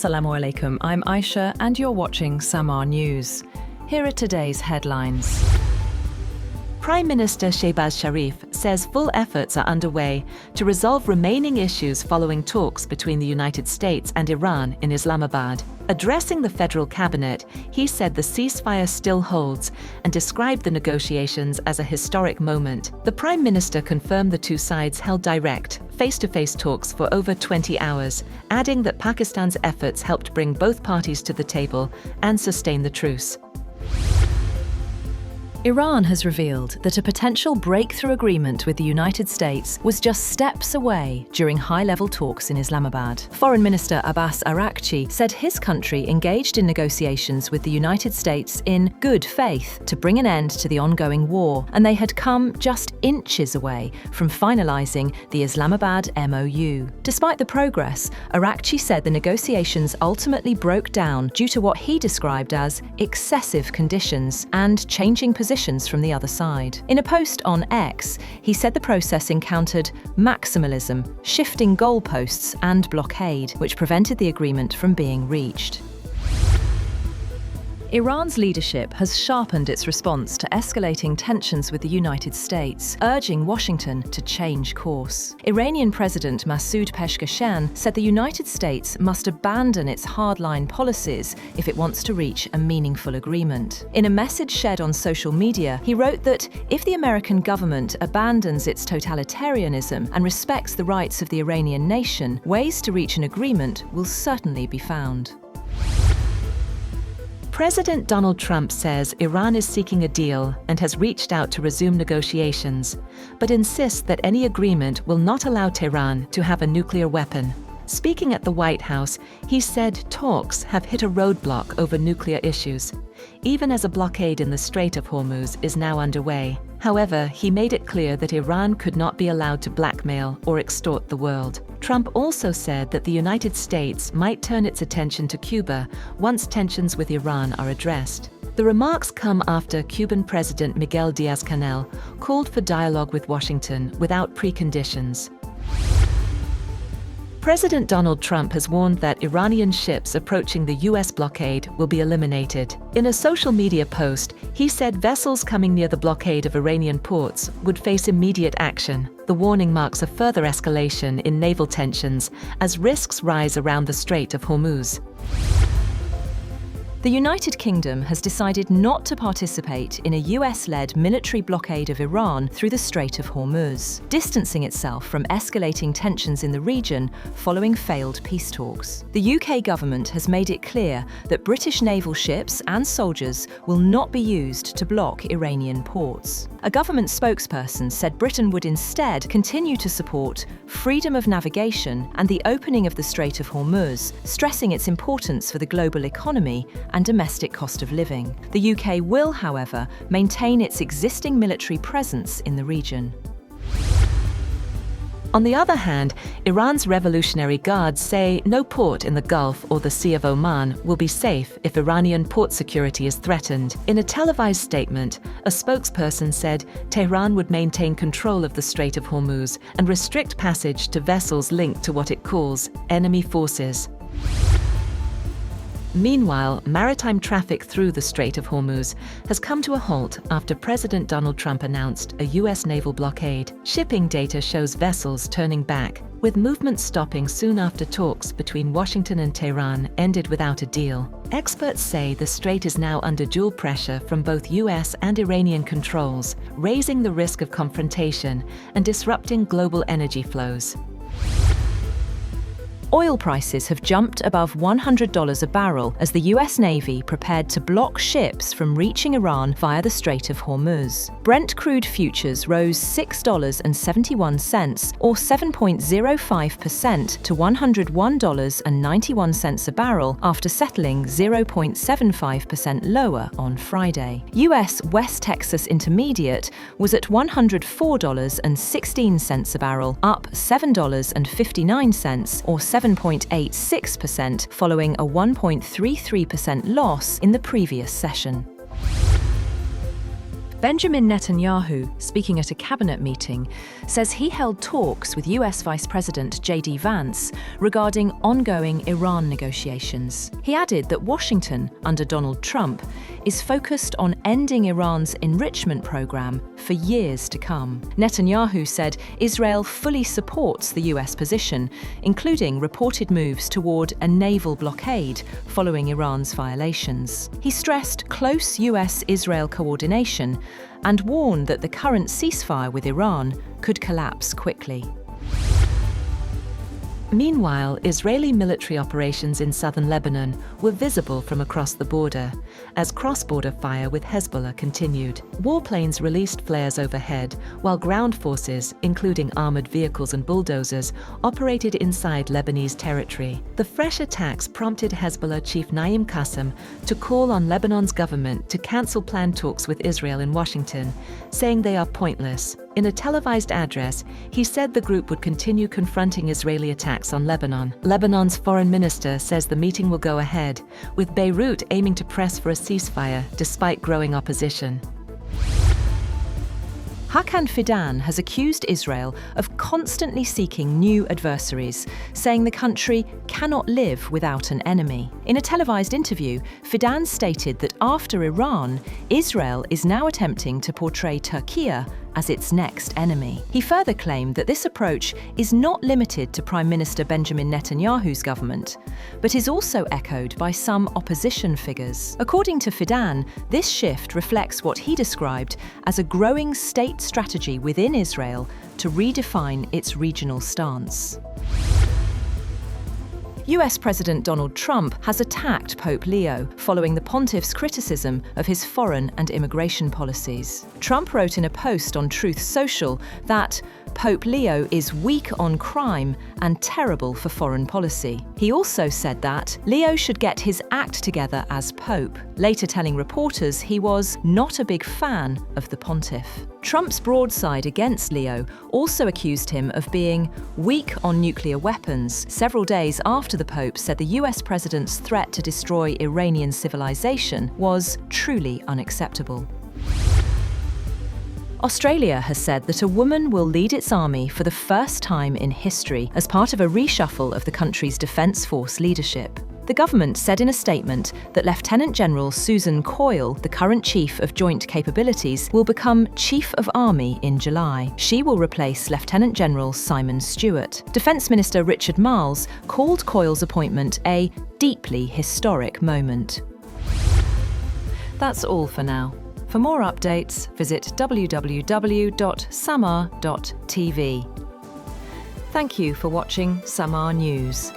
Assalamu alaikum, I'm Aisha and you're watching Samaa News. Here are today's headlines. Prime Minister Shehbaz Sharif says full efforts are underway to resolve remaining issues following talks between the United States and Iran in Islamabad. Addressing the federal cabinet, he said the ceasefire still holds and described the negotiations as a historic moment. The Prime Minister confirmed the two sides held direct, face-to-face talks for over 20 hours, adding that Pakistan's efforts helped bring both parties to the table and sustain the truce. Iran has revealed that a potential breakthrough agreement with the United States was just steps away during high-level talks in Islamabad. Foreign Minister Abbas Araqchi said his country engaged in negotiations with the United States in good faith to bring an end to the ongoing war, and they had come just inches away from finalizing the Islamabad MoU. Despite the progress, Araqchi said the negotiations ultimately broke down due to what he described as excessive conditions and changing positions from the other side. In a post on X, he said the process encountered maximalism, shifting goalposts, and blockade, which prevented the agreement from being reached. Iran's leadership has sharpened its response to escalating tensions with the United States, urging Washington to change course. Iranian President Masoud Pezeshkian said the United States must abandon its hardline policies if it wants to reach a meaningful agreement. In a message shared on social media, he wrote that if the American government abandons its totalitarianism and respects the rights of the Iranian nation, ways to reach an agreement will certainly be found. President Donald Trump says Iran is seeking a deal and has reached out to resume negotiations, but insists that any agreement will not allow Tehran to have a nuclear weapon. Speaking at the White House, he said talks have hit a roadblock over nuclear issues, even as a blockade in the Strait of Hormuz is now underway. However, he made it clear that Iran could not be allowed to blackmail or extort the world. Trump also said that the United States might turn its attention to Cuba once tensions with Iran are addressed. The remarks come after Cuban President Miguel Diaz-Canel called for dialogue with Washington without preconditions. President Donald Trump has warned that Iranian ships approaching the U.S. blockade will be eliminated. In a social media post, he said vessels coming near the blockade of Iranian ports would face immediate action. The warning marks a further escalation in naval tensions as risks rise around the Strait of Hormuz. The United Kingdom has decided not to participate in a US-led military blockade of Iran through the Strait of Hormuz, distancing itself from escalating tensions in the region following failed peace talks. The UK government has made it clear that British naval ships and soldiers will not be used to block Iranian ports. A government spokesperson said Britain would instead continue to support freedom of navigation and the opening of the Strait of Hormuz, stressing its importance for the global economy and domestic cost of living. The UK will, however, maintain its existing military presence in the region. On the other hand, Iran's Revolutionary Guards say no port in the Gulf or the Sea of Oman will be safe if Iranian port security is threatened. In a televised statement, a spokesperson said Tehran would maintain control of the Strait of Hormuz and restrict passage to vessels linked to what it calls enemy forces. Meanwhile, maritime traffic through the Strait of Hormuz has come to a halt after President Donald Trump announced a U.S. naval blockade. Shipping data shows vessels turning back, with movement stopping soon after talks between Washington and Tehran ended without a deal. Experts say the strait is now under dual pressure from both U.S. and Iranian controls, raising the risk of confrontation and disrupting global energy flows. Oil prices have jumped above $100 a barrel as the US Navy prepared to block ships from reaching Iran via the Strait of Hormuz. Brent crude futures rose $6.71, or 7.05% to $101.91 a barrel after settling 0.75% lower on Friday. US West Texas Intermediate was at $104.16 a barrel, up $7.59, or 7.86%, following a 1.33% loss in the previous session. Benjamin Netanyahu, speaking at a cabinet meeting, says he held talks with US Vice President J.D. Vance regarding ongoing Iran negotiations. He added that Washington, under Donald Trump, is focused on ending Iran's enrichment program for years to come. Netanyahu said Israel fully supports the US position, including reported moves toward a naval blockade following Iran's violations. He stressed close US-Israel coordination and warned that the current ceasefire with Iran could collapse quickly. Meanwhile, Israeli military operations in southern Lebanon were visible from across the border as cross-border fire with Hezbollah continued. Warplanes released flares overhead, while ground forces, including armored vehicles and bulldozers, operated inside Lebanese territory. The fresh attacks prompted Hezbollah chief Naim Qassem to call on Lebanon's government to cancel planned talks with Israel in Washington, saying they are pointless. In a televised address, he said the group would continue confronting Israeli attacks on Lebanon. Lebanon's foreign minister says the meeting will go ahead, with Beirut aiming to press for a ceasefire despite growing opposition. Hakan Fidan has accused Israel of constantly seeking new adversaries, saying the country cannot live without an enemy. In a televised interview, Fidan stated that after Iran, Israel is now attempting to portray Turkey as its next enemy. He further claimed that this approach is not limited to Prime Minister Benjamin Netanyahu's government, but is also echoed by some opposition figures. According to Fidan, this shift reflects what he described as a growing state strategy within Israel to redefine its regional stance. US President Donald Trump has attacked Pope Leo following the pontiff's criticism of his foreign and immigration policies. Trump wrote in a post on Truth Social that Pope Leo is weak on crime and terrible for foreign policy. He also said that Leo should get his act together as Pope, later telling reporters he was not a big fan of the pontiff. Trump's broadside against Leo also accused him of being weak on nuclear weapons, several days after the Pope said the US president's threat to destroy Iranian civilization was truly unacceptable. Australia has said that a woman will lead its army for the first time in history as part of a reshuffle of the country's Defence Force leadership. The government said in a statement that Lieutenant General Susan Coyle, the current Chief of Joint Capabilities, will become Chief of Army in July. She will replace Lieutenant General Simon Stewart. Defence Minister Richard Marles called Coyle's appointment a deeply historic moment. That's all for now. For more updates, visit www.samaa.tv. Thank you for watching Samaa News.